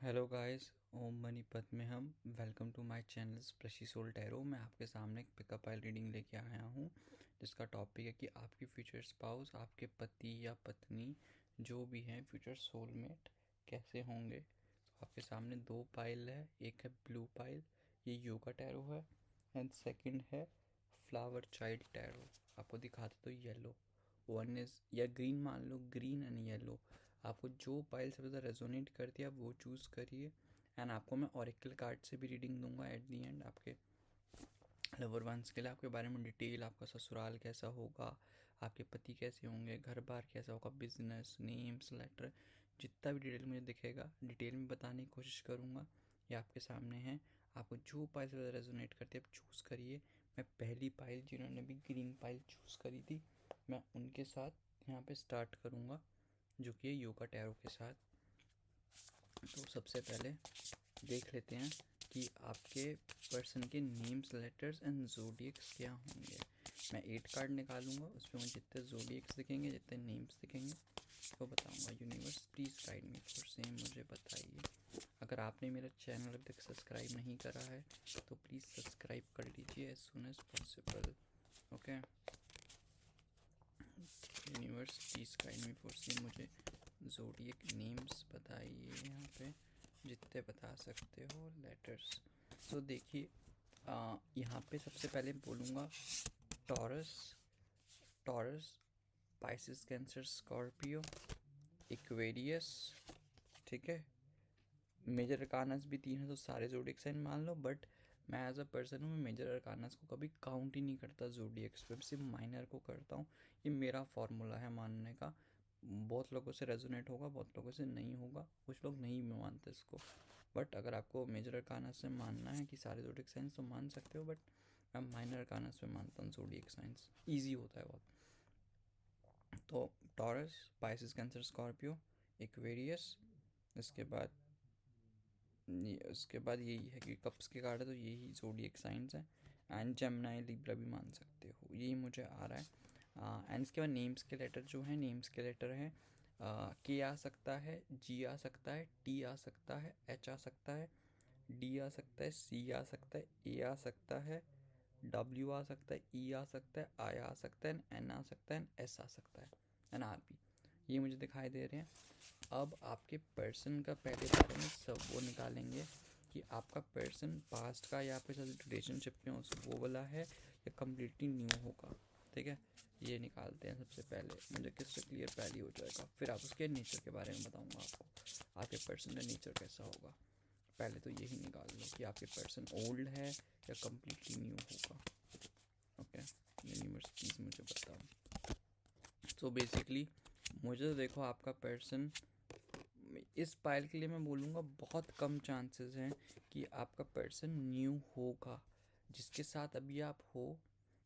Hello guys, ओम मनीपत में हम welcome to my channel Splashy Soul Tarot. मैं आपके सामने एक पिकअप आइल रीडिंग लेके आया हूँ जिसका टॉपिक है कि आपकी फ्यूचर स्पाउस, आपके पति या पत्नी जो भी हैं, फ्यूचर सोलमेट कैसे होंगे। तो आपके सामने दो पाइल है, एक है ब्लू पाइल, ये योगा टैरो है, एंड सेकंड है फ्लावर चाइल्ड टैरो। आपको दिखाते तो येलो, वन इज़ या ग्रीन मान लो, ग्रीन एंड येलो। आपको जो पाइल सबसे ज़्यादा रेजोनेट करती है आप वो चूज़ करिए। एंड आपको मैं ऑरेकल कार्ड से भी रीडिंग दूंगा एट दी एंड, आपके लवर वंस के लिए, आपके बारे में डिटेल, आपका ससुराल कैसा होगा, आपके पति कैसे होंगे, घर बार कैसा होगा, बिजनेस, नेम्स, लेटर, जितना भी डिटेल मुझे दिखेगा डिटेल में बताने की कोशिश करूँगा। ये आपके सामने है। आपको जो पाइल से ज़्यादा रेजोनेट करती है आप चूज़ करिए। मैं पहली पाइल, जिन्होंने भी ग्रीन पाइल चूज़ करी थी, मैं उनके साथ यहाँ पे स्टार्ट करूँगा, जो कि योगा टैरो के साथ। तो सबसे पहले देख लेते हैं कि आपके पर्सन के नेम्स, लेटर्स एंड ज़ोडिएक्स क्या होंगे। मैं 8 कार्ड निकालूंगा, उसमें मुझे जितने ज़ोडिएक्स दिखेंगे, जितने नेम्स दिखेंगे वो बताऊंगा। Universe please guide me for same, मुझे बताइए। अगर आपने मेरा चैनल अभी तक सब्सक्राइब नहीं करा है तो प्लीज़ सब्सक्राइब कर लीजिए as soon as possible. Okay, universe please guide me for same, मुझे ज़ोडिएक नेम्स बताइए यहाँ पे, जितने बता सकते हो, लेटर्स। तो देखिए, यहाँ पे सबसे पहले बोलूँगा taurus, taurus, Pisces, Cancer, Scorpio, Aquarius. ठीक है, मेजर अरकानस भी 3 है तो सारे ज़ोडिएक साइन मान लो, बट मैं एज अ पर्सन हूँ, मैं मेजर अरकानस को कभी काउंट ही नहीं करता ज़ोडिएक्स पे, सिर्फ माइनर को करता हूँ। ये मेरा फॉर्मूला है मानने का। बहुत लोगों से रेजोनेट होगा, बहुत लोगों से नहीं होगा, कुछ लोग नहीं मानते इसको। बट अगर आपको मेजर अरकाना से मानना है कि सारे ज़ोडिएक साइंस, तो मान सकते हो, बट मैं माइनर अरकाना से मानता हूँ ज़ोडिएक साइंस, ईजी होता है बहुत। तो taurus, Pisces, Cancer, Scorpio, Aquarius. इसके बाद यही है कि कप्स के कार्ड है तो यही ज़ोडिएक साइंस है। एंड जेमिनी, लिब्रा भी मान सकते हो, यही मुझे आ रहा है। एंड इसके बाद नेम्स के लेटर जो हैं, नेम्स के लेटर हैं के आ सकता है, जी आ सकता है, टी आ सकता है, एच आ सकता है, डी आ सकता है, सी आ सकता है, ए आ सकता है, डब्ल्यू आ सकता है, ई आ सकता है, आई आ सकता है, एन आ सकता है, एस आ सकता है, एन आर पी। ये मुझे दिखाई दे रहे हैं। अब आपके पर्सन का पहले बारे में सब वो निकालेंगे कि आपका पर्सन पास्ट का या आपके साथ रिलेशनशिप में उस वो वाला है या कम्प्लीटली न्यू होगा। ठीक है, ये निकालते हैं सबसे पहले, मुझे किससे क्लियर पहले हो जाएगा, फिर आप उसके नेचर के बारे में बताऊंगा आपको, आपके पर्सन का नेचर कैसा होगा। पहले तो यही निकाल लो कि आपके पर्सन ओल्ड है या कम्प्लीटली न्यू होगा। ओके, यूनिवर्स प्लीज़ मुझे बताओ। तो बेसिकली मुझे तो देखो, आपका पर्सन, इस पाइल के लिए मैं बोलूँगा बहुत कम चांसेस हैं कि आपका पर्सन न्यू होगा। जिसके साथ अभी आप हो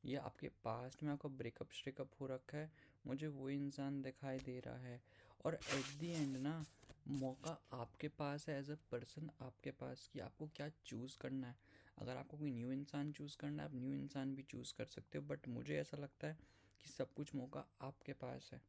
या आपके पास्ट में आपका ब्रेकअप स्ट्रेकअप हो रखा है, मुझे वो इंसान दिखाई दे रहा है। और एट दी एंड ना, मौका आपके पास है, एज अ पर्सन आपके पास, कि आपको क्या चूज़ करना है। अगर आपको कोई न्यू इंसान चूज़ करना है, आप न्यू इंसान भी चूज़ कर सकते हो, बट मुझे ऐसा लगता है कि सब कुछ मौका आपके पास है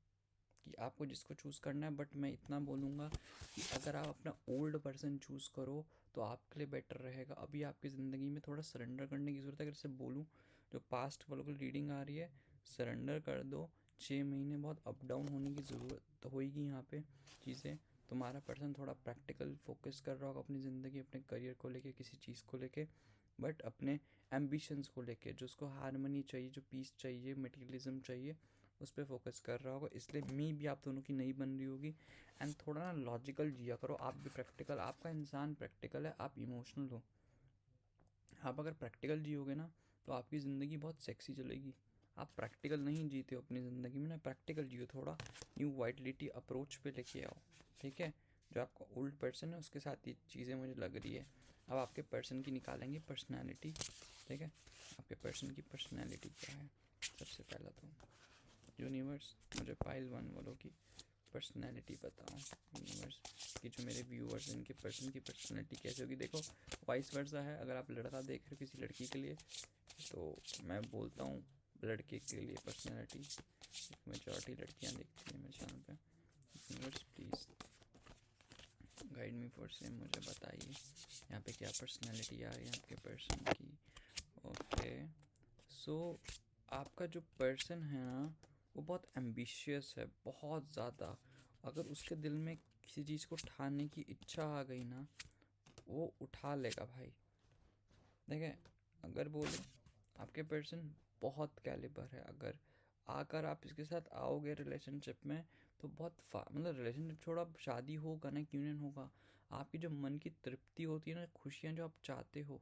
कि आपको जिसको चूज़ करना है। बट मैं इतना बोलूँगा कि अगर आप अपना ओल्ड पर्सन चूज़ करो तो आपके लिए बेटर रहेगा। अभी आपकी ज़िंदगी में थोड़ा सरेंडर करने की ज़रूरत है। अगर जैसे बोलूँ, जो पास्ट वालों की रीडिंग आ रही है, सरेंडर कर दो। 6 महीने बहुत अप डाउन होने की ज़रूरत होगी यहाँ पे चीज़ें। तुम्हारा पर्सन थोड़ा प्रैक्टिकल फोकस कर रहा होगा अपनी ज़िंदगी, अपने करियर को लेके, किसी चीज़ को लेके, बट अपने एम्बिशंस को लेके, जो उसको हारमनी चाहिए, जो पीस चाहिए, मटेरियलिज्म चाहिए, उस पर फोकस कर रहा होगा। इसलिए मी भी आप दोनों की नहीं बन रही होगी। एंड थोड़ा ना लॉजिकल जिया करो, आप भी प्रैक्टिकल, आपका इंसान प्रैक्टिकल है, आप इमोशनल हो। आप अगर प्रैक्टिकल जियोगे ना तो आपकी ज़िंदगी बहुत सेक्सी चलेगी। आप प्रैक्टिकल नहीं जीते हो अपनी ज़िंदगी में ना, प्रैक्टिकल जियो, थोड़ा न्यू वाइटलिटी अप्रोच पे लेके आओ। ठीक है, जो आपका ओल्ड पर्सन है उसके साथ ये चीज़ें मुझे लग रही है। अब आपके पर्सन की निकालेंगे पर्सनैलिटी। ठीक है, आपके पर्सन की पर्सनैलिटी क्या है सबसे पहला तो। यूनिवर्स मुझे पाइल 1 वालों की पर्सनैलिटी बताओ। यूनिवर्स कि जो मेरे व्यूअर्स हैं इनके पर्सन की पर्सनैलिटी कैसे होगी। देखो, वाइस वर्सा है, अगर आप लड़का देख रहे हो किसी लड़की के लिए, तो मैं बोलता हूँ लड़के के लिए पर्सनैलिटी, मेजॉरिटी लड़कियाँ देखती हैं मेरे चैनल पे। Universe please guide me for same, मुझे बताइए यहाँ पे क्या पर्सनैलिटी आ रही है आपके पर्सन की। ओके, सो आपका जो पर्सन है ना वो बहुत एम्बिशियस है, बहुत ज़्यादा। अगर उसके दिल में किसी चीज़ को उठाने की इच्छा आ गई ना, वो उठा लेगा भाई। देखें, अगर बोले आपके पर्सन बहुत कैलिबर है, अगर आकर आप इसके साथ आओगे रिलेशनशिप में तो बहुत मतलब रिलेशनशिप छोड़ा, अब शादी होगा ना, क्यों नहीं होगा, आपकी जो मन की तृप्ति होती है ना, खुशियाँ जो आप चाहते हो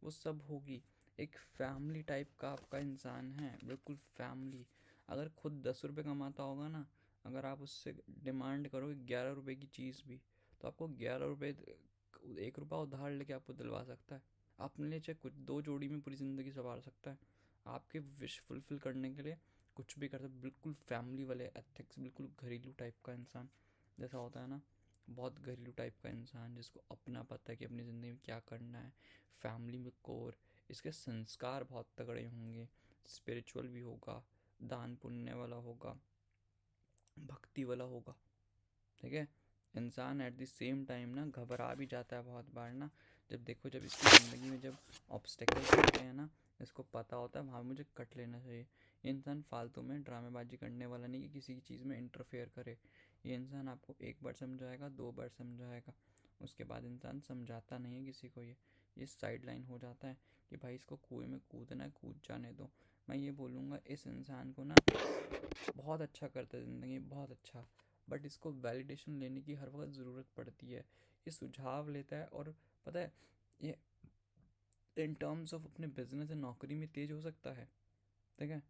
वो सब होगी। एक फैमिली टाइप का आपका इंसान है, बिल्कुल फैमिली। अगर खुद 10 रुपये कमाता होगा ना, अगर आप उससे डिमांड करोगे 11 रुपये की चीज़ भी, तो आपको 11 रुपये, 1 रुपया उधार लेके आपको दिलवा सकता है। अपने लिए चाहे कुछ 2 जोड़ी में पूरी ज़िंदगी संवार सकता है। आपके विश फुलफिल करने के लिए कुछ भी करता है। बिल्कुल फैमिली वाले एथिक्स, बिल्कुल घरेलू टाइप का इंसान जैसा होता है ना, बहुत घरेलू टाइप का इंसान जिसको अपना पता है कि अपनी ज़िंदगी में क्या करना है। फैमिली में कोर, इसके संस्कार बहुत तगड़े होंगे, स्पिरिचुअल भी होगा, दान पुण्य वाला होगा, भक्ति वाला होगा। ठीक है, इंसान एट द सेम टाइम ना घबरा भी जाता है बहुत बार ना, जब देखो जब इसकी ज़िंदगी में जब ऑब्स्टेकल्स होते हैं ना, इसको पता होता है वहाँ मुझे कट लेना चाहिए। ये इंसान फालतू में ड्रामेबाजी करने वाला नहीं कि किसी चीज़ में इंटरफेयर करे। ये इंसान आपको एक बार समझाएगा, 2 बार समझाएगा, उसके बाद इंसान समझाता नहीं है किसी को। ये साइड लाइन हो जाता है कि भाई इसको कुएं में कूदना है, कूद जाने दो। मैं ये बोलूँगा इस इंसान को ना बहुत अच्छा करता है ज़िंदगी, बहुत अच्छा, बट इसको वैलिडेशन लेने की हर वक्त ज़रूरत पड़ती है। ये सुझाव लेता है, और पता है ये इन टर्म्स ऑफ अपने बिजनेस या नौकरी में तेज हो सकता है, ठीक है,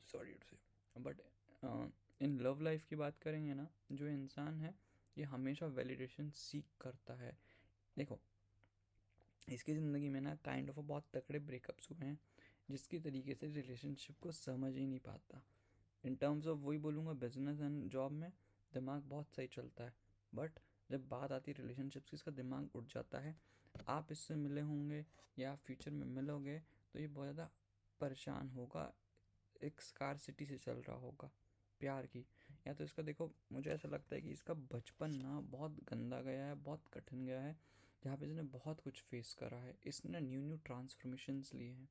सॉरी टू से, बट इन लव लाइफ की बात करेंगे ना, जो इंसान है ये हमेशा वैलिडेशन सीख करता है। देखो, इसकी ज़िंदगी में ना काइंड ऑफ बहुत तगड़े ब्रेकअप्स हुए हैं, जिसकी तरीके से रिलेशनशिप को समझ ही नहीं पाता। इन टर्म्स ऑफ वही बोलूँगा, बिजनेस एंड जॉब में दिमाग बहुत सही चलता है, बट जब बात आती है रिलेशनशिप्स की, इसका दिमाग उठ जाता है। आप इससे मिले होंगे या फ्यूचर में मिलोगे तो ये बहुत ज़्यादा परेशान होगा, एक स्कारसिटी से चल रहा होगा प्यार की। या तो इसका देखो, मुझे ऐसा लगता है कि इसका बचपन ना बहुत गंदा गया है, बहुत कठिन गया है, जहाँ पे इसने बहुत कुछ फेस करा है। इसने न्यू न्यू ट्रांसफॉर्मेशंस लिए हैं,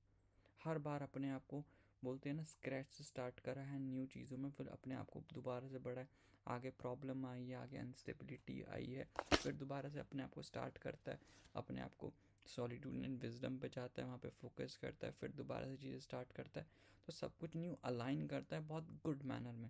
हर बार अपने आप को बोलते हैं ना स्क्रैच से स्टार्ट करा है न्यू चीज़ों में, फिर अपने आप को दोबारा से बढ़ा है, आगे प्रॉब्लम आई है, आगे अनस्टेबिलिटी आई है, फिर दोबारा से अपने आप को स्टार्ट करता है, अपने आप को सॉलिट्यूड एंड विजडम पे जाता है, वहाँ पे फोकस करता है, फिर दोबारा से चीज़ें स्टार्ट करता है, तो सब कुछ न्यू अलाइन करता है बहुत गुड मैनर में।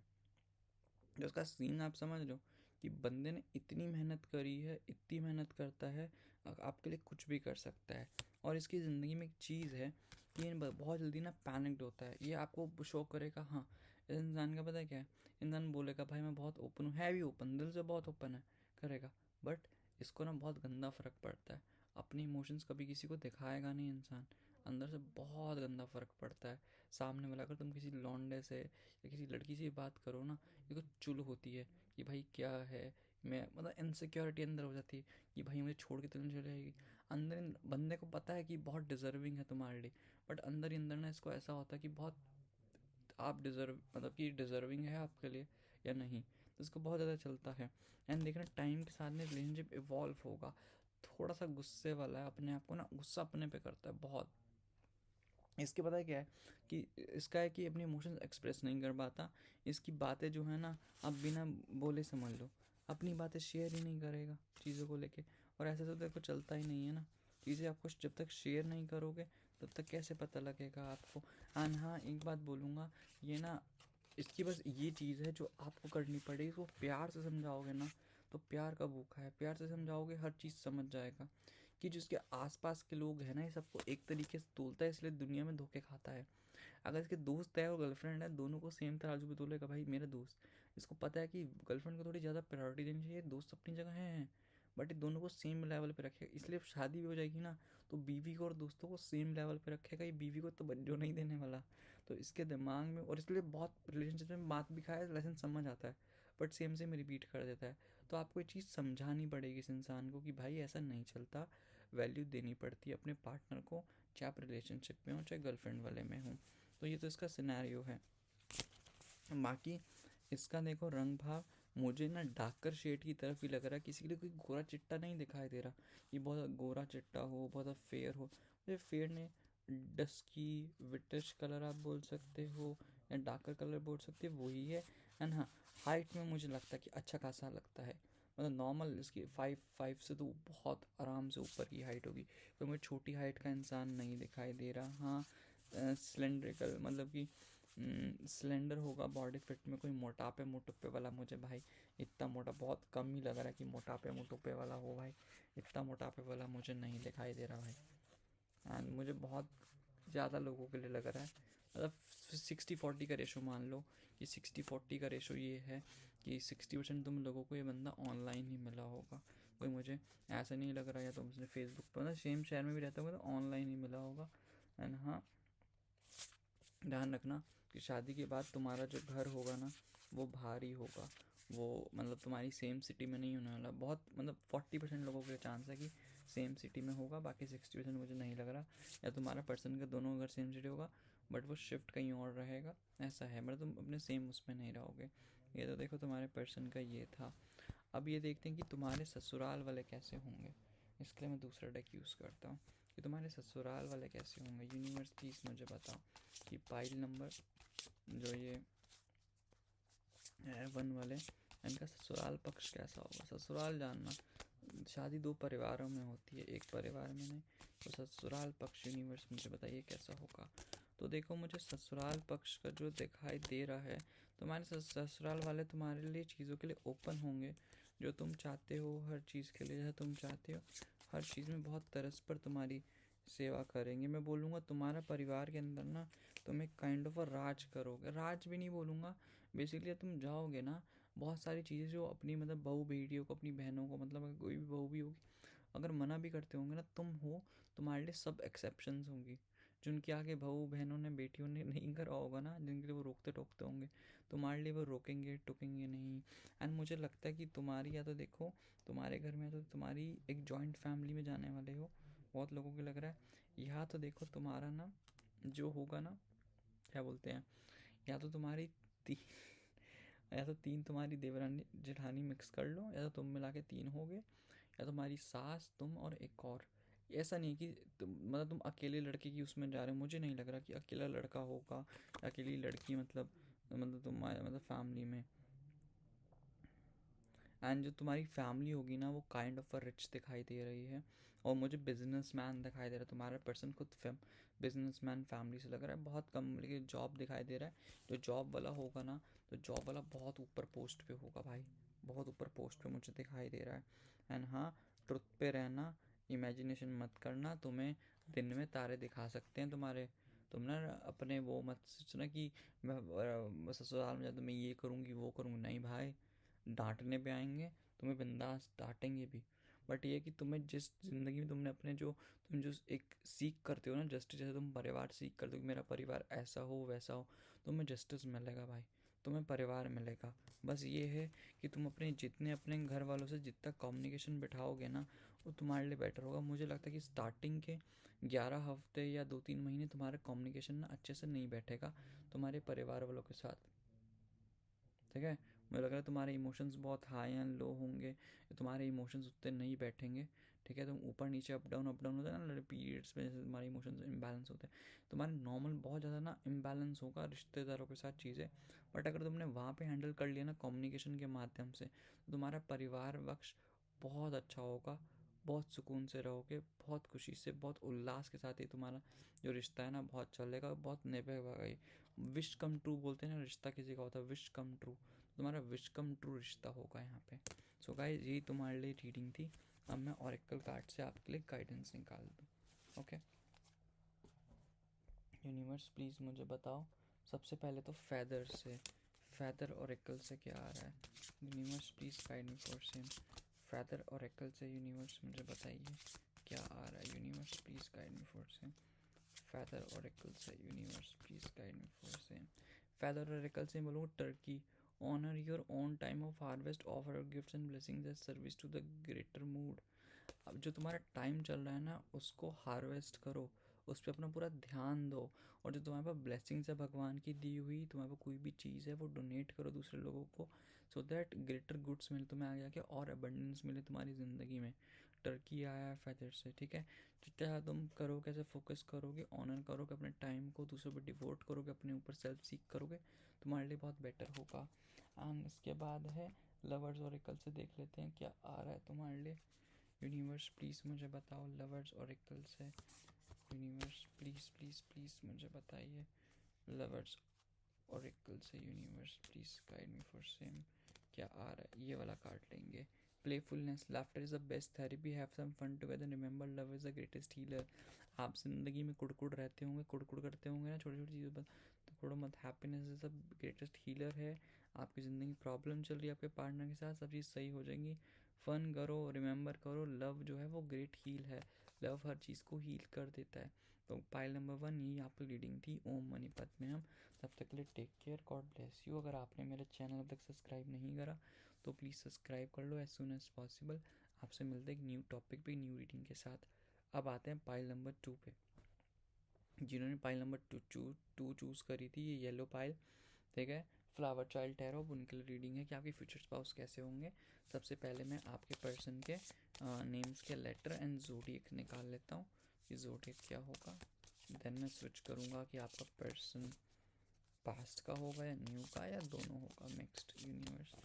जो उसका सीन आप समझ लो कि बंदे ने इतनी मेहनत करी है, इतनी मेहनत करता है, आपके लिए कुछ भी कर सकता है। और इसकी ज़िंदगी में एक चीज़ है कि ये बहुत जल्दी ना पैनिक्ड होता है। ये आपको शो करेगा, हाँ इस इंसान का पता है क्या है, इंसान बोलेगा भाई मैं बहुत ओपन हूँ, है भी ओपन, दिल से बहुत ओपन है, करेगा, बट इसको ना बहुत गंदा फ़र्क पड़ता है। अपने इमोशंस कभी किसी को दिखाएगा नहीं इंसान, अंदर से बहुत गंदा फ़र्क पड़ता है। सामने वाला, अगर तुम किसी लौंडे से या किसी लड़की से बात करो ना, देखो चुल होती है कि भाई क्या है, मैं मतलब इनसिक्योरिटी अंदर हो जाती है कि भाई मुझे छोड़ के तो नहीं चले जाएगी। अंदर बंदे को पता है कि बहुत डिज़र्विंग है तुम्हारे लिए, बट अंदर ही अंदर ना इसको ऐसा होता है कि बहुत आप डिज़र्व, मतलब कि डिज़र्विंग है आपके लिए या नहीं, तो इसको बहुत ज़्यादा चलता है। एंड देखना टाइम के साथ में रिलेशनशिप इवॉल्व होगा। थोड़ा सा गुस्से वाला है, अपने आप को ना गुस्सा अपने पे करता है बहुत। इसके पता है क्या है कि इसका है कि अपने इमोशंस एक्सप्रेस नहीं कर पाता। इसकी बातें जो है ना, आप बिना बोले समझ लो, अपनी बातें शेयर ही नहीं करेगा चीज़ों को लेके। और ऐसे तो देखो चलता ही नहीं है ना, चीज़ें आपको जब तक शेयर नहीं करोगे तब तक कैसे पता लगेगा आपको। हाँ, एक बात बोलूँगा, ये ना इसकी बस ये चीज़ है जो आपको करनी पड़ेगी, इसको प्यार से समझाओगे ना, तो प्यार का भूखा है, प्यार से समझाओगे हर चीज़ समझ जाएगा। कि जिसके आसपास के लोग हैं ना, ये सबको एक तरीके से तोलता है, इसलिए दुनिया में धोखे खाता है। अगर इसके दोस्त है और गर्लफ्रेंड है, दोनों को सेम तराजू पे तोलेगा, भाई मेरा दोस्त, इसको पता है कि गर्लफ्रेंड को थोड़ी ज़्यादा प्रायोरिटी देनी चाहिए, दोस्त अपनी जगह हैं, बट ये दोनों को सेम लेवल पे रखेगा। इसलिए शादी भी हो जाएगी ना, तो बीवी को और दोस्तों को सेम लेवल पे रखेगा, ये बीवी को तो बज्जो नहीं देने वाला। तो इसके दिमाग में, और इसलिए बहुत रिलेशनशिप में बात भी खाए, लेसन समझ आता है, बट सेम सेम रिपीट कर देता है। तो आपको ये चीज़ समझानी पड़ेगी इस इंसान को कि भाई ऐसा नहीं चलता, वैल्यू देनी पड़ती है अपने पार्टनर को, चाहे आप रिलेशनशिप में हो चाहे गर्लफ्रेंड वाले में हो। तो ये तो इसका सिनेरियो है। बाकी इसका देखो रंग भाव, मुझे ना डार्कर शेड की तरफ ही लग रहा है, किसी के लिए कोई गोरा चिट्टा नहीं दिखाई दे रहा कि बहुत गोरा चिट्टा हो, बहुत फेयर हो। मुझे फेयर ने डस्की विटिश कलर आप बोल सकते हो या डार्कर कलर बोल सकते हो, वही है। एंड हाँ, हाइट में मुझे लगता है कि अच्छा खासा लगता है, मतलब नॉर्मल इसकी 5'5" से तो बहुत आराम से ऊपर की हाइट होगी, कोई मुझे छोटी हाइट का इंसान नहीं दिखाई दे रहा। हाँ, सिलेंड्रिकल मतलब कि सिलेंडर होगा बॉडी फिट में, कोई मोटापे मोटुपे वाला मुझे भाई इतना मोटा बहुत कम ही लग रहा है कि मोटापे मोटुपे वाला हो भाई, इतना मोटापे वाला मुझे नहीं दिखाई दे रहा भाई। एंड मुझे बहुत ज़्यादा लोगों के लिए लग रहा है, मतलब 60-40 का रेशो मान लो कि 60-40 का रेशो ये है कि 60% तुम लोगों को ये बंदा ऑनलाइन ही मिला होगा, कोई मुझे ऐसा नहीं लग रहा, या तो मुझे फेसबुक पर मतलब सेम शहर में भी रहता होगा तो ऑनलाइन ही मिला होगा। एंड हाँ, ध्यान रखना कि शादी के बाद तुम्हारा जो घर होगा ना वो भारी होगा, वो मतलब तुम्हारी सेम सिटी में नहीं होने वाला, बहुत मतलब 40% लोगों के चांस है कि सेम सिटी में होगा, बाकी 60% मुझे नहीं लग रहा। या तुम्हारा पर्सन का दोनों घर सेम सिटी होगा बट वो शिफ्ट कहीं और रहेगा, ऐसा है, मतलब तुम अपने सेम उसमें नहीं रहोगे। ये तो देखो तुम्हारे पर्सन का ये था। अब ये देखते हैं कि तुम्हारे ससुराल वाले कैसे होंगे, इसके लिए मैं दूसरा डेक यूज़ करता हूँ कि तुम्हारे ससुराल वाले कैसे होंगे। यूनिवर्स प्लीज़ मुझे बताओ कि पाइल नंबर जो ये है 1 वाले, इनका ससुराल पक्ष कैसा होगा। ससुराल जानना, शादी 2 परिवारों में होती है, एक परिवार में नहीं, तो ससुराल पक्ष यूनिवर्स मुझे बताइए कैसा होगा। तो देखो मुझे ससुराल पक्ष का जो दिखाई दे रहा है, तुम्हारे ससुराल वाले तुम्हारे लिए चीज़ों के लिए ओपन होंगे, जो तुम चाहते हो हर चीज़ के लिए, जैसा तुम चाहते हो हर चीज़ में बहुत तरस पर तुम्हारी सेवा करेंगे। मैं बोलूँगा तुम्हारा परिवार के अंदर ना तुम एक काइंड ऑफ अ राज करोगे, राज भी नहीं बोलूँगा, बेसिकली तुम जाओगे ना बहुत सारी चीज़ें जो अपनी मतलब बहू बेटियों को, अपनी बहनों को, मतलब अगर कोई भी बहू भी होगी अगर मना भी करते होंगे ना तुम हो, तुम्हारे लिए सब एक्सेप्शंस होंगी, जिनके आगे बहू बहनों ने बेटियों ने नहीं करा होगा ना, जिनके लिए वो रोकते टोकते होंगे, तुम्हारे लिए वो रोकेंगे टोकेंगे नहीं। एंड मुझे लगता है कि तुम्हारी या तो देखो तुम्हारे घर में तो तुम्हारी एक जॉइंट फैमिली में जाने वाले हो, बहुत लोगों को लग रहा है। या तो देखो तुम्हारा ना जो होगा ना, क्या बोलते हैं, या तो तुम्हारी ती, या तो 3 तुम्हारी देवरानी जेठानी मिक्स कर लो, या तो तुम मिला के 3 हो गए, या तुम्हारी सास तुम और एक और। ऐसा नहीं कि तुम अकेले लड़के की उसमें जा रहे हो, मुझे नहीं लग रहा कि अकेला लड़का होगा, अकेली लड़की, मतलब तुम्हारे मतलब फैमिली में। एंड जो तुम्हारी फैमिली होगी ना वो काइंड ऑफ अ रिच दिखाई दे रही है, और मुझे बिजनेसमैन दिखाई दे रहा है, तुम्हारा पर्सन खुद बिजनेसमैन फैमिली से लग रहा है, बहुत कम लेकिन जॉब दिखाई दे रहा है। जो जॉब वाला होगा ना तो जॉब वाला बहुत ऊपर पोस्ट पे होगा भाई, बहुत ऊपर पोस्ट पे मुझे दिखाई दे रहा है। एंड हाँ, ट्रुथ पे रहना, इमेजिनेशन मत करना, तुम्हें दिन में तारे दिखा सकते हैं तुम्हारे, तुम ना अपने वो मत सोचना कि मैं ससुराल में जाकर मैं ये करूँगी वो करूँगी, नहीं भाई, डांटने पे आएंगे, तुम्हें बिंदास डांटेंगे भी, बट ये कि तुम्हें जिस ज़िंदगी में तुमने अपने जो तुम जो एक सीख करते हो ना जस्टिस, जैसे तुम परिवार सीख करते हो कि मेरा परिवार ऐसा हो वैसा हो, तुम्हें जस्टिस मिलेगा भाई, तुम्हें परिवार मिलेगा। बस ये है कि तुम अपने जितने अपने घर वालों से जितना कम्युनिकेशन बिठाओगे ना वो तुम्हारे लिए बेटर होगा। मुझे लगता है कि स्टार्टिंग के 11 हफ्ते या 2-3 महीने तुम्हारा कम्युनिकेशन ना अच्छे से नहीं बैठेगा तुम्हारे परिवार वालों के साथ, ठीक है। मुझे लग रहा है तुम्हारे इमोशंस बहुत हाई एंड लो होंगे, तुम्हारे इमोशंस उतने नहीं बैठेंगे, ठीक है। तुम ऊपर नीचे अप डाउन होता है ना पीरियड्स में, जैसे तुम्हारे इमोशंस इम्बैलेंस होते हैं, तुम्हारे नॉर्मल बहुत ज़्यादा ना इम्बैलेंस होगा रिश्तेदारों के साथ चीज़ें, बट अगर तुमने वहाँ पे हैंडल कर लिया ना कम्युनिकेशन के माध्यम से तो तुम्हारा परिवार वक्ष बहुत अच्छा होगा, बहुत सुकून से रहोगे, बहुत खुशी से, बहुत उल्लास के साथ ही तुम्हारा जो रिश्ता है ना बहुत चलेगा, बहुत निभेगा। विश कम ट्रू बोलते हैं ना, रिश्ता किसी का होता है विश कम ट्रू, तुम्हारा विश कम ट्रू रिश्ता होगा यहाँ पे। सो गाइस यही तुम्हारे लिए रीडिंग थी, अब मैं ऑरेकल कार्ड से आपके लिए गाइडेंस निकाल दूँ। ओके यूनिवर्स प्लीज़ मुझे बताओ, सबसे पहले तो फैदर से, फैदर ऑरेकल से क्या आ रहा है। Universe please guide me for same, feather oracle से यूनिवर्स मुझे बताइए क्या आ रहा है। Universe please guide me for same, feather oracle से universe please guide me for same. Feather oracle से बोलूँगा turkey, honour your own time of harvest, offer gifts and blessings as service to the greater mood. अब जो तुम्हारा time चल रहा है ना उसको हार्वेस्ट करो उस पर अपना पूरा ध्यान दो। और जो तुम्हारे पास ब्लेसिंग्स है भगवान की दी हुई, तुम्हारे पास कोई भी चीज़ है वो डोनेट करो दूसरे लोगों को, सो दैट ग्रेटर गुड्स मिले तुम्हें आगे आके और अबंडेंस मिले तुम्हारी ज़िंदगी में। टर्की आया है फेदर से, ठीक है। जितना ज़्यादा तुम करो, कैसे फोकस करोगे, ऑनर करोगे अपने टाइम को, दूसरों पर डिवोट करोगे, अपने ऊपर सेल्फ सीख करोगे, तुम्हारे लिए बहुत बेटर होगा। एंड इसके बाद है लवर्स ऑरेकल से देख लेते हैं क्या आ रहा है तुम्हारे लिए। यूनिवर्स प्लीज़ मुझे बताओ, लवर्स ऑरेकल से यूनिवर्स प्लीज़ प्लीज़ प्लीज़ मुझे बताइए। लवर्स ऑरेकल से universe please guide me for same, क्या आ रहा है। ये वाला कार्ड लेंगे। Playfulness, laughter is the best therapy, have some fun together, remember love is the greatest healer. आप ज़िंदगी में कुड़कुड़ रहते होंगे, कुड़कुड़ करते होंगे ना छोटी छोटी चीज़ों पर, तो कुड़ो मत। Happiness is the greatest healer है। आपकी ज़िंदगी प्रॉब्लम चल रही है आपके पार्टनर के साथ, सब चीज़ सही हो जाएंगी। फ़न करो, रिमेंबर करो, लव जो है वो ग्रेट हील है। लव हर चीज़ को हील कर देता है। तो पाइल नंबर 1 यही आपकी रीडिंग थी। ओम मनी पद्मे हम। तब तक के लिए take care, God bless you. अगर आपने मेरे चैनल अब तक सब्सक्राइब नहीं करा तो प्लीज़ सब्सक्राइब कर लो एज सुन एज पॉसिबल। आपसे मिलते हैं एक न्यू टॉपिक पे, न्यू रीडिंग के साथ। अब आते हैं पाइल नंबर 2 पे। जिन्होंने पाइल नंबर टू चूज़ करी थी, ये येलो पाइल, ठीक है, फ्लावर चाइल्ड टैरो, उनके लिए रीडिंग है कि आपके फ्यूचर स्पाउस कैसे होंगे। सबसे पहले मैं आपके पर्सन के नेम्स के लेटर एंड ज़ोडिएक निकाल लेता हूँ कि ज़ोडिएक क्या होगा। देन मैं स्विच करूँगा कि आपका पर्सन पास्ट का होगा या न्यू का या दोनों होगा mixed. Universe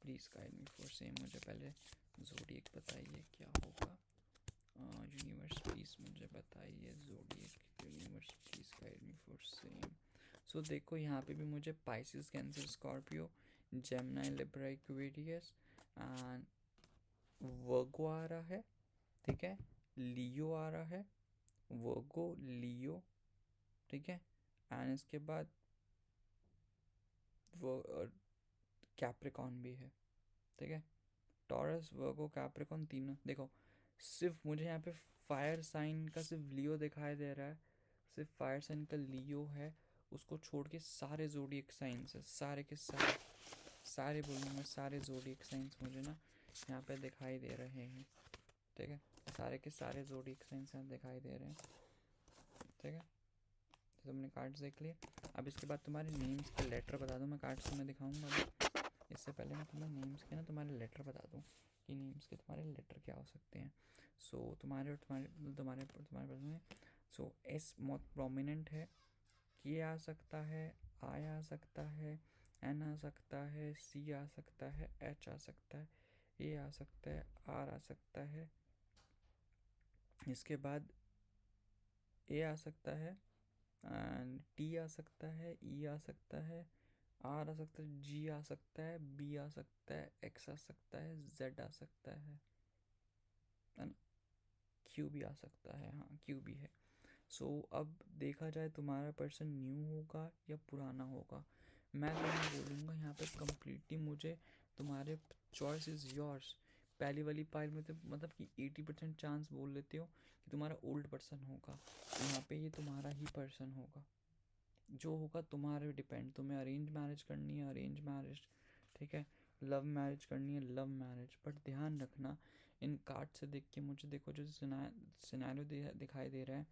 please guide me for same, मुझे पहले ज़ोडिएक बताइए क्या होगा। यूनिवर्स प्लीज़ मुझे बताइए zodiac. Universe please guide me for same. So देखो यहाँ पे भी मुझे Pisces, Cancer, Scorpio, Gemini, Libra, Aquarius and Virgo आ रहा है, ठीक है। लियो आ रहा है, वर्गो, लियो, ठीक है। एंड इसके बाद वो कैप्रिकॉन भी है, ठीक है। टॉरस, वर्गो, कैप्रिकॉन तीनों। देखो सिर्फ मुझे यहाँ पे फायर साइन का सिर्फ लियो दिखाई दे रहा है, सिर्फ फायर साइन का लियो है। उसको छोड़ के सारे ज़ोडिएक साइंस है, सारे के सारे, सारे बोलूँगा, सारे ज़ोडिएक साइंस मुझे ना यहाँ पे दिखाई दे रहे हैं, ठीक है। सारे के सारे ज़ोडिएक साइंस यहाँ दिखाई दे रहे हैं, ठीक है। तो तुमने कार्ड्स देख लिए। अब इसके बाद तुम्हारे नेम्स के लेटर बता दो। मैं कार्ड्स तुम्हें दिखाऊंगा अभी, इससे पहले मैं तुम्हें नेम्स के ना तुम्हारे लेटर बता दूँ कि नेम्स के तुम्हारे लेटर क्या हो सकते हैं। सो तुम्हारे और तुम्हारे पास में सो एस बहुत प्रोमिनेंट है, के आ सकता है, आई आ सकता है, एन आ सकता है, सी आ सकता है, एच आ सकता है, ए आ सकता है, आर आ सकता है, इसके बाद ए आ सकता है, एंड टी आ सकता है, ई आ सकता है, आर आ सकता है, जी आ सकता है, बी आ सकता है, एक्स आ सकता है, जेड आ सकता है, एंड क्यू भी आ सकता है। हाँ क्यू भी है। सो अब देखा जाए तुम्हारा पर्सन न्यू होगा या पुराना होगा। मैं तुम्हें बोलूँगा यहाँ पे कम्प्लीटली, मुझे तुम्हारे चॉइस इज़ योर्स। पहली वाली पाइल में तो मतलब कि 80% चांस बोल लेते हो कि तुम्हारा ओल्ड पर्सन होगा, तो यहाँ पे ये तुम्हारा ही पर्सन होगा। जो होगा तुम्हारे डिपेंड, तुम्हें अरेंज मैरिज करनी है अरेंज मैरिज, ठीक है, लव मैरिज करनी है लव मैरिज। बट ध्यान रखना, इन कार्ड से देख के मुझे देखो जो सिनेरियो दिखाई दे रहा है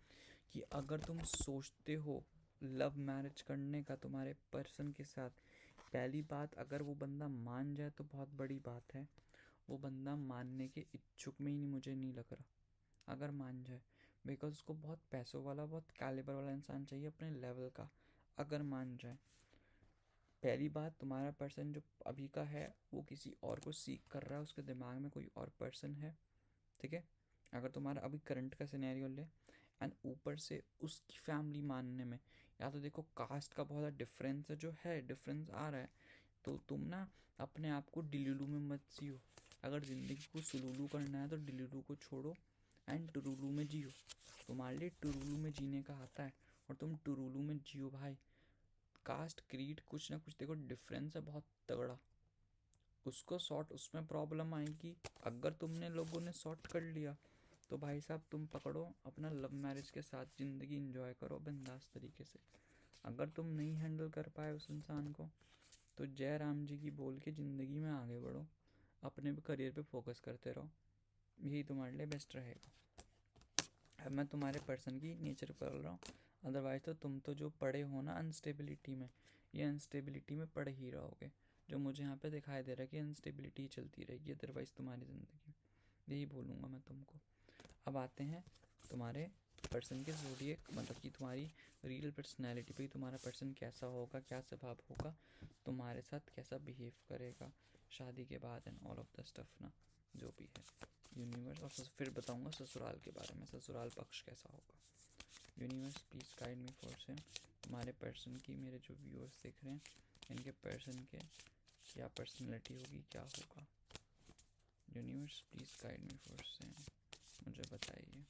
कि अगर तुम सोचते हो लव मैरिज करने का तुम्हारे पर्सन के साथ, पहली बात अगर वो बंदा मान जाए तो बहुत बड़ी बात है। वो बंदा मानने के इच्छुक में ही नहीं, मुझे नहीं लग रहा अगर मान जाए, बिकॉज उसको बहुत पैसों वाला, बहुत कैलिबर वाला इंसान चाहिए अपने लेवल का। अगर मान जाए, पहली बात तुम्हारा पर्सन जो अभी का है वो किसी और को सीख कर रहा है, उसके दिमाग में कोई और पर्सन है, ठीक है। अगर तुम्हारा अभी करंट का सिनेरियो ले, एंड ऊपर से उसकी फैमिली मानने में, या तो देखो कास्ट का बहुत डिफरेंस है, जो है डिफरेंस आ रहा है, तो तुम ना अपने आप को डिलुलू में मत जियो। अगर ज़िंदगी को सुलूलू करना है तो डिलुलू को छोड़ो एंड टुरुलू में जियो। तुम्हारे लिए टुरुलू में जीने का आता है और तुम टुरुलू में जियो भाई। कास्ट क्रीड कुछ ना कुछ देखो डिफरेंस है बहुत तगड़ा, उसको सॉर्ट, उसमें प्रॉब्लम आएगी। अगर तुमने लोगों ने सॉर्ट कर लिया तो भाई साहब तुम पकड़ो अपना लव मैरिज के साथ ज़िंदगी इंजॉय करो बिंदास तरीके से। अगर तुम नहीं हैंडल कर पाए उस इंसान को तो जय राम जी की बोल के ज़िंदगी में आगे बढ़ो, अपने करियर पे फोकस करते रहो, यही तुम्हारे लिए बेस्ट रहेगा। अब मैं तुम्हारे पर्सन की नेचर कर रहा हूँ, अदरवाइज तो तुम तो जो पड़े हो ना अनस्टेबिलिटी में, ये अनस्टेबिलिटी में पड़ ही रहोगे। जो मुझे यहाँ पे दिखाई दे रहा है कि अनस्टेबिलिटी चलती रहेगी अदरवाइज तुम्हारी ज़िंदगी में, यही बोलूँगा मैं तुमको। अब आते हैं तुम्हारे पर्सन के ज़ोडिएक, मतलब कि तुम्हारी रियल पर्सनैलिटी पे, तुम्हारा पर्सन कैसा होगा, क्या स्वभाव होगा, तुम्हारे साथ कैसा बिहेव करेगा शादी के बाद and all of the stuff ना, जो भी है यूनिवर्स। और फिर बताऊंगा ससुराल के बारे में, ससुराल पक्ष कैसा होगा। Universe please guide me for same. हमारे पर्सन की, मेरे जो व्यूअर्स देख रहे हैं, इनके पर्सन के क्या पर्सनैलिटी होगी, क्या होगा। Universe please guide me for same, मुझे बताइए।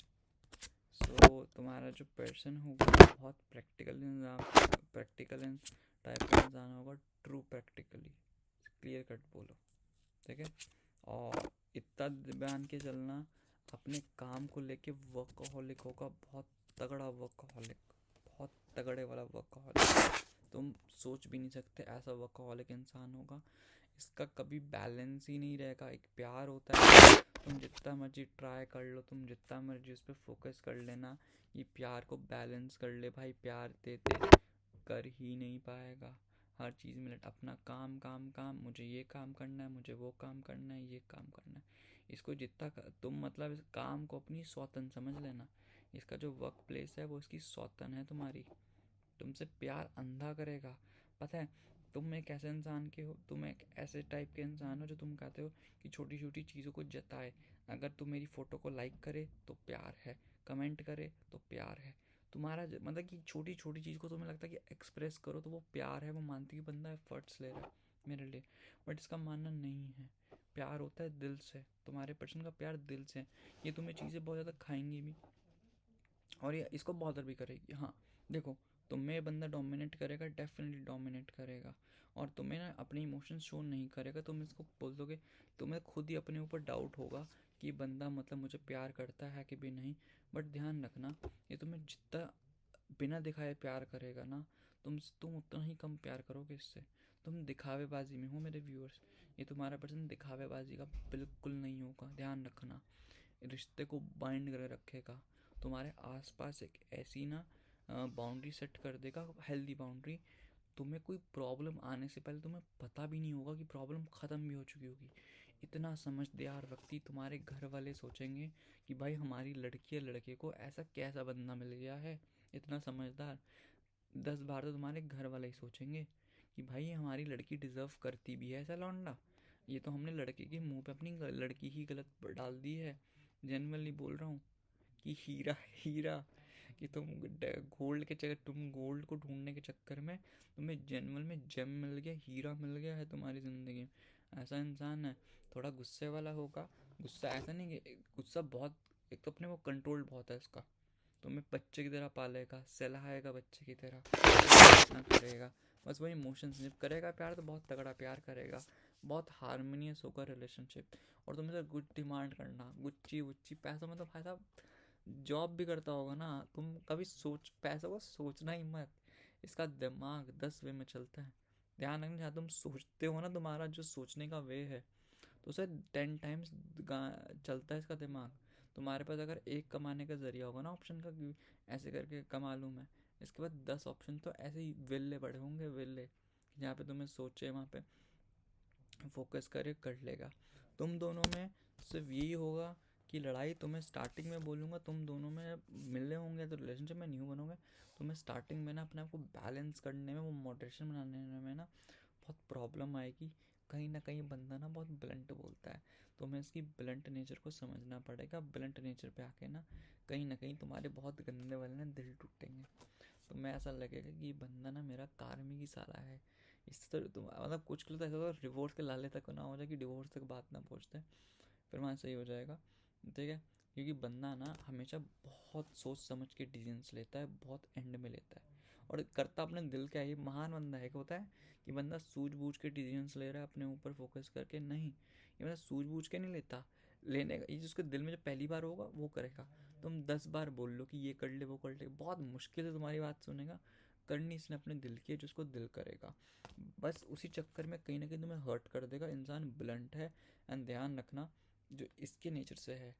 सो तुम्हारा जो पर्सन होगा बहुत प्रैक्टिकल टाइप का इंसान होगा, ट्रू प्रैक्टिकली, क्लियर कट बोलो, ठीक है। और इतना ध्यान के चलना, अपने काम को लेके वर्कहोलिक होगा, बहुत तगड़ा वर्कहोलिक, बहुत तगड़े वाला वर्कहोलिक, तुम सोच भी नहीं सकते ऐसा वर्कहोलिक इंसान होगा। इसका कभी बैलेंस ही नहीं रहेगा। एक प्यार होता है, तुम जितना मर्जी ट्राई कर लो, तुम जितना मर्जी उस पर फोकस कर लेना, ये प्यार को बैलेंस कर ले भाई, प्यार देते कर ही नहीं पाएगा। हर चीज़ में अपना काम काम काम, मुझे ये काम करना है, मुझे वो काम करना है, ये काम करना है। इसको जितना तुम मतलब इस काम को अपनी सौतन समझ लेना। इसका जो वर्क प्लेस है वो इसकी सौतन है तुम्हारी। तुमसे प्यार अंधा करेगा। पता है तुम एक ऐसे इंसान के हो, तुम एक ऐसे टाइप के इंसान हो जो तुम कहते हो कि छोटी छोटी चीज़ों को जताए। अगर तुम मेरी फ़ोटो को लाइक करे तो प्यार है, कमेंट करे तो प्यार है। तुम्हारा मतलब कि छोटी छोटी चीज़ को तुम्हें लगता है कि एक्सप्रेस करो तो वो प्यार है, वो मानती कि बंदा एफर्ट्स ले रहा है मेरे लिए। बट इसका मानना नहीं है। प्यार होता है दिल से, तुम्हारे पर्सन का प्यार दिल से। ये तुम्हें चीज़ें बहुत ज़्यादा खाएंगी भी और ये इसको बॉदर भी करेगी। हाँ देखो, तुम्हें बंदा डोमिनेट करेगा, डेफिनेटली डोमिनेट करेगा, और तुम्हें ना अपने इमोशंस शो नहीं करेगा। तुम इसको बोल दोगे, तुम्हें खुद ही अपने ऊपर डाउट होगा कि बंदा मतलब मुझे प्यार करता है कि भी नहीं। बट ध्यान रखना, ये तुम्हें जितना बिना दिखाए प्यार करेगा ना, तुम उतना ही कम प्यार करोगे इससे। तुम दिखावेबाजी में हो मेरे व्यूअर्स, ये तुम्हारा पर्सन दिखावेबाजी का बिल्कुल नहीं होगा, ध्यान रखना। रिश्ते को बाइंड कर रखेगा, तुम्हारे आसपास एक ऐसी ना बाउंड्री सेट कर देगा, हेल्दी बाउंड्री। तुम्हें कोई प्रॉब्लम आने से पहले तुम्हें पता भी नहीं होगा कि प्रॉब्लम ख़त्म भी हो चुकी होगी। इतना समझदार व्यक्ति, तुम्हारे घर वाले सोचेंगे कि भाई हमारी लड़की या लड़के को ऐसा कैसा बंदा मिल गया है, इतना समझदार। 10 बार तो तुम्हारे घर वाले ही सोचेंगे कि भाई हमारी लड़की डिज़र्व करती भी है ऐसा लौंडा। ये तो हमने लड़के के मुंह पे अपनी लड़की ही गलत डाल दी है। जेनरली बोल रहा हूँ कि हीरा हीरा, कि गोल्ड के चक्कर, तुम गोल्ड को ढूंढने के चक्कर में तुम्हें जेनरल में जेम मिल गया, हीरा मिल गया है तुम्हारी ज़िंदगी में। ऐसा इंसान है, थोड़ा गुस्से वाला होगा। गुस्सा ऐसा नहीं कि गुस्सा बहुत, एक तो अपने वो कंट्रोल बहुत है इसका। तुम्हें बच्चे की तरह पालेगा, सहलाएगा बच्चे की तरह, इतना करेगा। बस वही इमोशंस जब करेगा प्यार तो बहुत तगड़ा प्यार करेगा, बहुत हारमोनियस होगा रिलेशनशिप। और तुम्हें तो गुड डिमांड करना, गुच्ची वुच्ची पैसा, मतलब भाई साहब जॉब भी करता होगा ना, तुम कभी पैसा को सोचना ही मत। इसका दिमाग 10 वे में चलता है। ध्यान रखना, जहाँ तुम सोचते हो ना, तुम्हारा जो सोचने का वे है, तो उसे 10 टाइम्स चलता है इसका दिमाग। तुम्हारे पास अगर एक कमाने का जरिया होगा ना ऑप्शन का, कि ऐसे करके कमा लूँ मैं, इसके बाद 10 ऑप्शन तो ऐसे ही विल्ले पड़े होंगे, विल्ले, जहाँ पे तुम्हें सोचे वहाँ पे फोकस करे कर लेगा। तुम दोनों में सिर्फ यही होगा कि लड़ाई, तुम्हें स्टार्टिंग में बोलूँगा, तुम दोनों में मिलने होंगे तो रिलेशनशिप में न्यू बनोगे। तुम्हें स्टार्टिंग में ना अपने आप को बैलेंस करने में, वो मॉडरेशन बनाने में ना बहुत प्रॉब्लम आएगी। कहीं ना कहीं बंदा ना बहुत ब्लंट बोलता है, तुम्हें इसकी ब्लंट नेचर को समझना पड़ेगा। ब्लंट नेचर पे आके ना कहीं तुम्हारे बहुत गंदे वाले ना दिल टूटेंगे। तो मैं ऐसा लगेगा कि बंदा ना मेरा कार्मी की साला है। इससे तो तुम मतलब कुछ के लिए तो ऐसा होगा डिवोर्स के लाले तक ना हो जाए, कि डिवोर्स तक बात ना पहुँचते, फिर वहाँ सही हो जाएगा, ठीक है। क्योंकि बंदा ना हमेशा बहुत सोच समझ के डिसीजंस लेता है, बहुत एंड में लेता है, और करता अपने दिल का। ये महान बंदा है, क्या होता है कि बंदा सूझबूझ के डिसीजंस ले रहा है अपने ऊपर फोकस करके, नहीं, ये बंदा सूझबूझ के नहीं लेता। लेने का ये जिसके दिल में जो पहली बार होगा वो करेगा। तुम 10 बार बोल लो कि ये कर ले वो कर ले, बहुत मुश्किल से तुम्हारी बात सुनेगा। करनी इसने अपने दिल की है, जिसको दिल करेगा। बस उसी चक्कर में कहीं ना कहीं तुम्हें हर्ट कर देगा। इंसान ब्लंट है, एंड ध्यान रखना, जो इसके नेचर से है,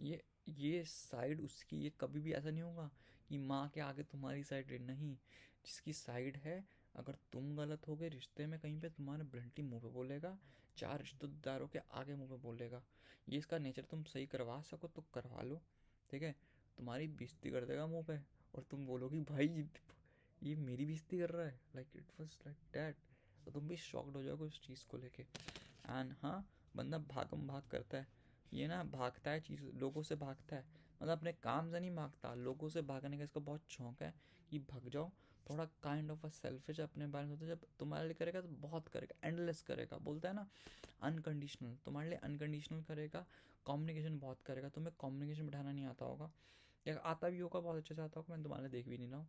ये साइड उसकी, ये कभी भी ऐसा नहीं होगा कि माँ के आगे तुम्हारी साइड नहीं, जिसकी साइड है, अगर तुम गलत हो गए रिश्ते में कहीं पे, तुम्हारे ब्लंटली मुंह पे बोलेगा, चार रिश्तेदारों के आगे मुंह पे बोलेगा। ये इसका नेचर, तुम सही करवा सको तो करवा लो, ठीक है। तुम्हारी बेइज्जती कर देगा मुंह पे, और तुम बोलोगी भाई ये मेरी बेइज्जती कर रहा है, like it was like that. तो तुम भी शॉक्ड हो जाओगे उस चीज़ को लेके। एंड हाँ, बंदा भागम भाग करता है, ये ना भागता है चीज़, लोगों से भागता है, मतलब अपने काम से नहीं भागता, लोगों से भागने का इसको बहुत शौक है कि भाग जाओ। थोड़ा काइंड ऑफ अ सेल्फिश अपने बारे में सोचता है, जब तुम्हारे लिए करेगा तो बहुत करेगा, एंडलेस करेगा, बोलता है ना अनकंडीशनल, तुम्हारे लिए अनकंडीशनल करेगा। कम्युनिकेशन बहुत करेगा, तुम्हें कम्युनिकेशन बिठाना नहीं आता होगा, या आता भी होगा बहुत अच्छे से आता होगा, मैं तुम्हारे देख भी नहीं रहा हूँ,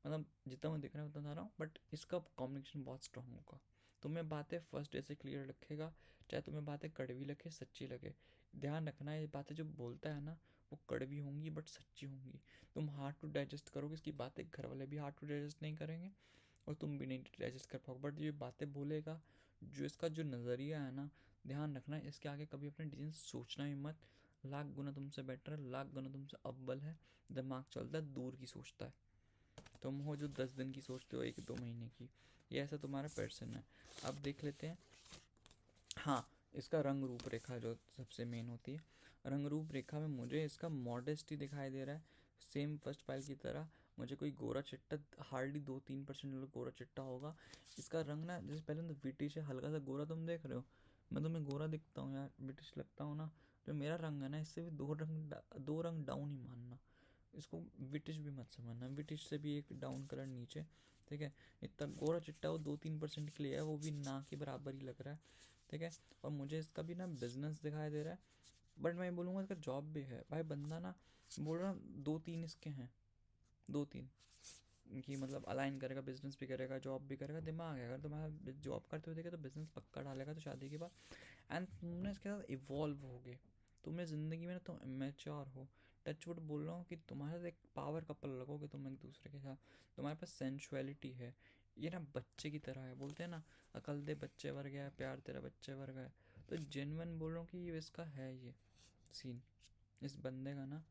मतलब जितना मैं दिख रहा है उतना रहा हूँ, बट इसका कम्युनिकेशन बहुत स्ट्रांग होगा। तुम्हें बातें फर्स्ट डे से क्लियर रखेगा, चाहे तुम्हें बातें कड़वी लगे सच्ची लगे। ध्यान रखना, ये बातें जो बोलता है ना वो कड़वी होंगी बट सच्ची होंगी। तुम हार्ड टू डाइजेस्ट करोगे इसकी बातें, घर वाले भी हार्ड टू डाइजेस्ट नहीं करेंगे और तुम भी नहीं डाइजेस्ट कर पाओगे, बट ये बातें बोलेगा, जो इसका जो नज़रिया है ना, ध्यान रखना इसके आगे कभी अपने डिसीजन सोचना ही मत। लाख गुना तुमसे बेटर है, लाख गुना तुमसे अव्वल है, दिमाग चलता है, दूर की सोचता है। तुम हो जो 10 दिन की सोचते हो, 1-2 महीने की, ये ऐसा तुम्हारा पर्सन है। अब देख लेते हैं, हाँ, इसका रंग रूप रेखा जो सबसे मेन होती है, रंग रूप रेखा में मुझे इसका मॉडेस्टी दिखाई दे रहा है, सेम फर्स्ट फाइल की तरह। मुझे कोई गोरा चिट्टा, हार्डली 2-3% गोरा चिट्टा होगा। इसका रंग ना, जैसे पहले तो ब्रिटिश है, हल्का सा गोरा तुम देख रहे हो, मैं तुम्हें गोरा दिखता हूँ यार, ब्रिटिश लगता हूँ ना, जो मेरा रंग है ना, इससे भी 2 रंग डाउन ही मानना, इसको ब्रिटिश भी मत समझना, ब्रिटिश से भी एक डाउन कलर नीचे, ठीक है। इतना गोरा चिट्टा वो 2-3% के लिए है, वो भी ना के बराबर ही लग रहा है, ठीक है। और मुझे इसका भी ना बिजनेस दिखाई दे रहा है, बट मैं बोलूँगा इसका जॉब भी है भाई, बंदा ना बोल रहा 2-3 इसके हैं, 2-3 कि मतलब अलाइन करेगा, बिजनेस भी करेगा, जॉब भी करेगा, दिमाग है। अगर तुम्हारा जॉब करते हुए देखे तो बिजनेस पक्का डालेगा तो शादी के बाद। एंड तुमने इसके साथ इवॉल्व होगे, तुमने ज़िंदगी में ना तुम मेच्योर हो, टचवुड बोल रहा हूँ कि तुम्हारे साथ एक पावर कपल लगोगे तुम एक दूसरे के साथ, तुम्हारे पास सेंशुअलिटी है, ये ना बच्चे की तरह है, बोलते हैं ना अकल दे बच्चे वर्ग है, प्यार तेरा बच्चे वर्ग है। तो जेन्युइन बोल रहा हूँ कि ये इसका है, ये सीन इस बंदे का ना।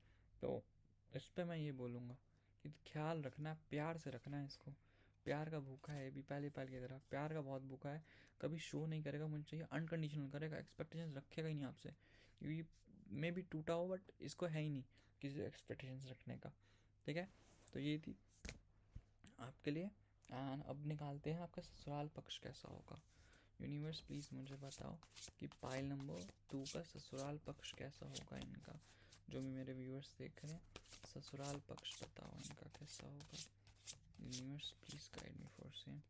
तो इस पर मैं ये बोलूँगा कि ख्याल रखना, प्यार से रखना है इसको, प्यार का भूखा है, भी पहले पहल की तरह प्यार का बहुत भूखा है। कभी शो नहीं करेगा, मुझे चाहिए अनकंडीशनल करेगा, एक्सपेक्टेशंस रखेगा ही नहीं आपसे, क्योंकि मे भी टूटा हो बट इसको है ही नहीं किसी एक्सपेक्टेशंस रखने का, ठीक है। तो ये थी आपके लिए। एंड अब निकालते हैं आपका ससुराल पक्ष कैसा होगा। यूनिवर्स प्लीज़ मुझे बताओ कि पाइल नंबर 2 का ससुराल पक्ष कैसा होगा इनका, जो भी मेरे व्यूअर्स देख रहे हैं, ससुराल पक्ष बताओ इनका कैसा होगा। Universe please guide me for same,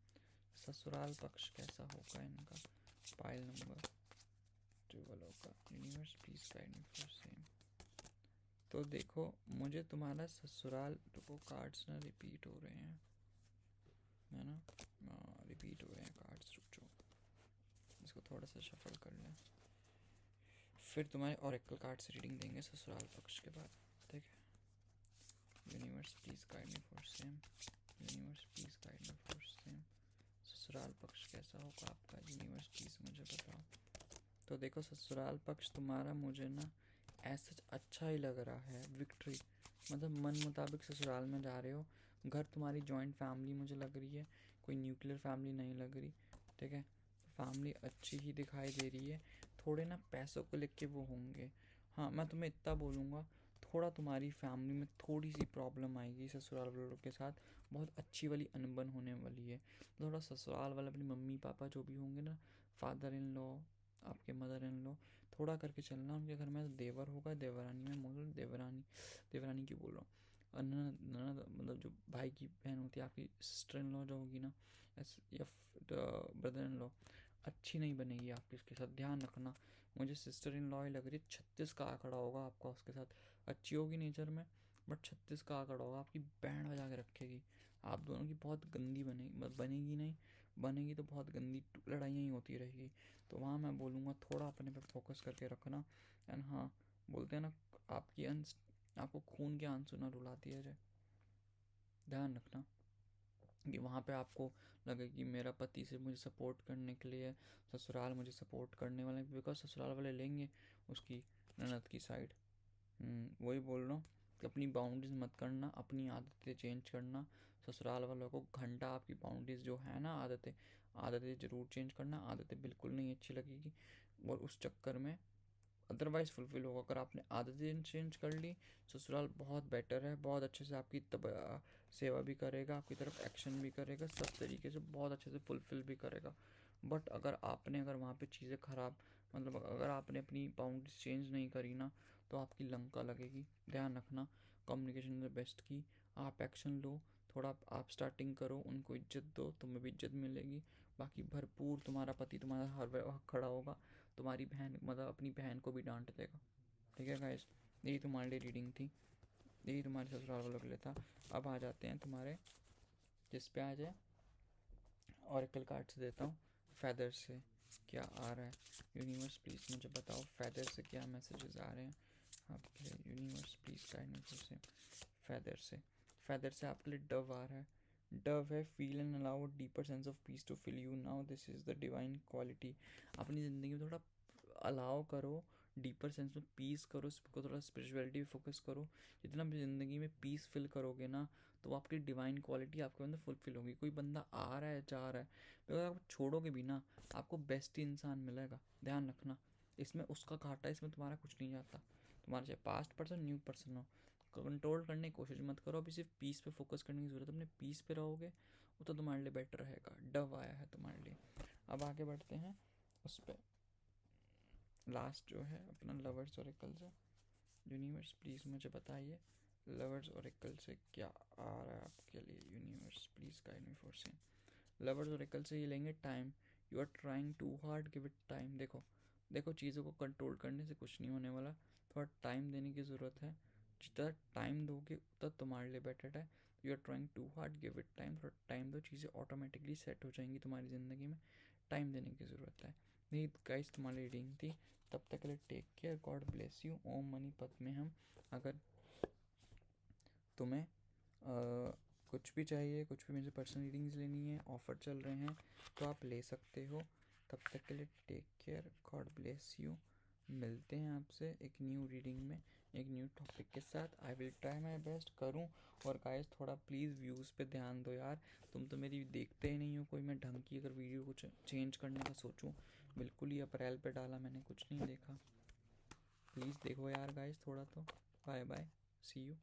ससुराल पक्ष कैसा होगा इनका, पाइल नंबर 2 वालों का। Universe please guide me for same. तो देखो, मुझे तुम्हारा ससुराल, रुको कार्ड्स ना रिपीट हो रहे हैं, है ना, रिपीट हो रहे हैं कार्ड्स, रुक जाओ इसको थोड़ा सा शफल कर लें, फिर तुम्हारे ऑरेकल कार्ड से रीडिंग देंगे ससुराल पक्ष के बाद, ठीक है। Universe please guide me for same, universe please guide me for same, ससुराल पक्ष कैसा होगा आपका, यूनिवर्स प्लीज़ मुझे बताओ। तो देखो, ससुराल पक्ष तुम्हारा मुझे ना ऐसा अच्छा ही लग रहा है, विक्ट्री, मतलब मन मुताबिक ससुराल में जा रहे हो। घर तुम्हारी जॉइंट फैमिली मुझे लग रही है, कोई न्यूक्लियर फैमिली नहीं लग रही, ठीक है। फैमिली अच्छी ही दिखाई दे रही है। थोड़े ना पैसों को लेके वो होंगे, हाँ मैं तुम्हें इतना बोलूँगा, थोड़ा तुम्हारी फैमिली में थोड़ी सी प्रॉब्लम आएगी ससुराल वालों के साथ, बहुत अच्छी वाली अनबन होने वाली है। थोड़ा ससुराल वाले अपनी मम्मी पापा जो भी होंगे ना, फादर इन लॉ, आपके मदर इन लॉ, थोड़ा करके चलना। उनके घर में देवर होगा, देवरानी में बोल, देवरानी, देवरानी क्यों बोल रहा हूँ, ननद, ननद मतलब जो भाई की बहन होती है, आपकी सिस्टर इन लॉ जो होगी ना, या ब्रदर इन लॉ, अच्छी नहीं बनेगी आपकी उसके साथ, ध्यान रखना। मुझे सिस्टर इन लॉ ही लग रही है, 36 का आंकड़ा होगा आपका उसके साथ, अच्छी होगी नेचर में बट 36 का आंकड़ा होगा, आपकी बैंड बजा के रखेगी। आप दोनों की बहुत गंदी बनेगी, बनेगी नहीं, बनेगी तो बहुत गंदी लड़ाइयाँ ही होती रहेगी। तो वहाँ मैं बोलूँगा थोड़ा अपने पे फोकस करके रखना। एंड हाँ, बोलते हैं ना, आपकी आपको खून के आंसू ना रुला दिया जाए, ध्यान रखना कि वहाँ पे आपको लगे कि मेरा पति से मुझे सपोर्ट करने के लिए ससुराल मुझे सपोर्ट करने वाले, बिकॉज ससुराल वाले लेंगे उसकी ननद की साइड, वही बोल रहा हूँ कि अपनी बाउंड्रीज मत करना, अपनी आदतें चेंज करना। ससुराल वालों को घंटा आपकी बाउंड्रीज जो है ना, आदतें आदतें ज़रूर चेंज करना। आदतें बिल्कुल नहीं अच्छी लगेगी और उस चक्कर में अदरवाइज़ फुलफ़िल होगा। अगर आपने आदतें चेंज कर ली, ससुराल बहुत बेटर है, बहुत अच्छे से आपकी सेवा भी करेगा, आपकी तरफ एक्शन भी करेगा, सब तरीके से बहुत अच्छे से फुलफ़िल भी करेगा। बट अगर वहाँ पे चीज़ें ख़राब, मतलब अगर आपने अपनी बाउंड्रीज चेंज नहीं करी ना, तो आपकी लंका लगेगी। ध्यान रखना, कम्युनिकेशन इज़ द बेस्ट की। आप एक्शन लो, थोड़ा आप स्टार्टिंग करो, उनको इज्जत दो, तुम्हें भी इज्जत मिलेगी। बाकी भरपूर तुम्हारा पति तुम्हारा हर वक्त खड़ा होगा, तुम्हारी बहन मतलब अपनी बहन को भी डांट देगा। ठीक है गाइस, यही तुम्हारे लिए रीडिंग थी, यही तुम्हारे ससुराल वालों के लिए था। अब आ जाते हैं तुम्हारे जिस पे आ जाए ऑरेकल कार्ड से देता हूँ। फेदर से क्या आ रहा है यूनिवर्स, प्लीज़ मुझे बताओ फेदर से क्या मैसेजेस आ रहे हैं आपके लिए। यूनिवर्स प्लीज़ गाइड मी से फेदर से आपके लिए डव आ रहा है। डव है, feel and allow deeper sense of peace to fill you now, this is the divine quality. अपनी ज़िंदगी में थोड़ा अलाउ करो, डीपर सेंस में पीस करो, उसको थोड़ा स्पिरिचुअलिटी पे फोकस करो। जितना भी ज़िंदगी में पीस फिल करोगे ना, तो आपकी डिवाइन क्वालिटी आपके अंदर फुलफिल होगी। कोई बंदा आ रहा है, जा रहा है, तो अगर आप छोड़ोगे भी ना, आपको बेस्ट ही इंसान मिलेगा। ध्यान रखना, इसमें उसका घाटा, इसमें तुम्हारा कुछ नहीं जाता। तुम्हारा चाहे पास्ट पर्सन न्यू पर्सन हो, कंट्रोल करने की कोशिश मत करो। अभी सिर्फ पीस पे फोकस करने की ज़रूरत है। अपने पीस पे रहोगे वो तो तुम्हारे लिए बेटर रहेगा। डव आया है तुम्हारे लिए। अब आगे बढ़ते हैं उस पर, लास्ट जो है अपना लवर्स ओरेकल से। यूनिवर्स प्लीज़ मुझे बताइए लवर्स ओरेकल से क्या आ रहा है आपके लिए। Universe please guide me for से लवर्स ओरेकल से ये लेंगे time. You are trying too hard, give it time. देखो देखो, चीज़ों को कंट्रोल करने से कुछ नहीं होने वाला, थोड़ा टाइम देने की ज़रूरत है। जितना टाइम दोगे उतना तुम्हारे लिए बेटर है। You are trying too hard, give it time. थोड़ा टाइम दो, चीज़ें ऑटोमेटिकली सेट हो जाएंगी तुम्हारी ज़िंदगी में। टाइम देने की ज़रूरत है। नहीं गाइस, तुम्हारी रीडिंग थी, तब तक के लिए take care, God bless you. ओम मनी पद्मे हम। अगर तुम्हें कुछ भी चाहिए, कुछ भी मुझे पर्सनल रीडिंग्स लेनी है, ऑफ़र चल रहे हैं, तो आप ले सकते हो। तब तक के लिए take care, God bless you. मिलते हैं आपसे एक न्यू रीडिंग में, एक न्यू टॉपिक के साथ। I will try my best करूं। और गाइस थोड़ा प्लीज़ व्यूज़ पे ध्यान दो यार, तुम तो मेरी देखते ही नहीं हो कोई। मैं ढंग की अगर वीडियो कुछ चेंज करने का सोचूं, बिल्कुल ही अप्रैल पे डाला मैंने, कुछ नहीं देखा। प्लीज़ देखो यार गाइस थोड़ा तो। Bye bye, see you.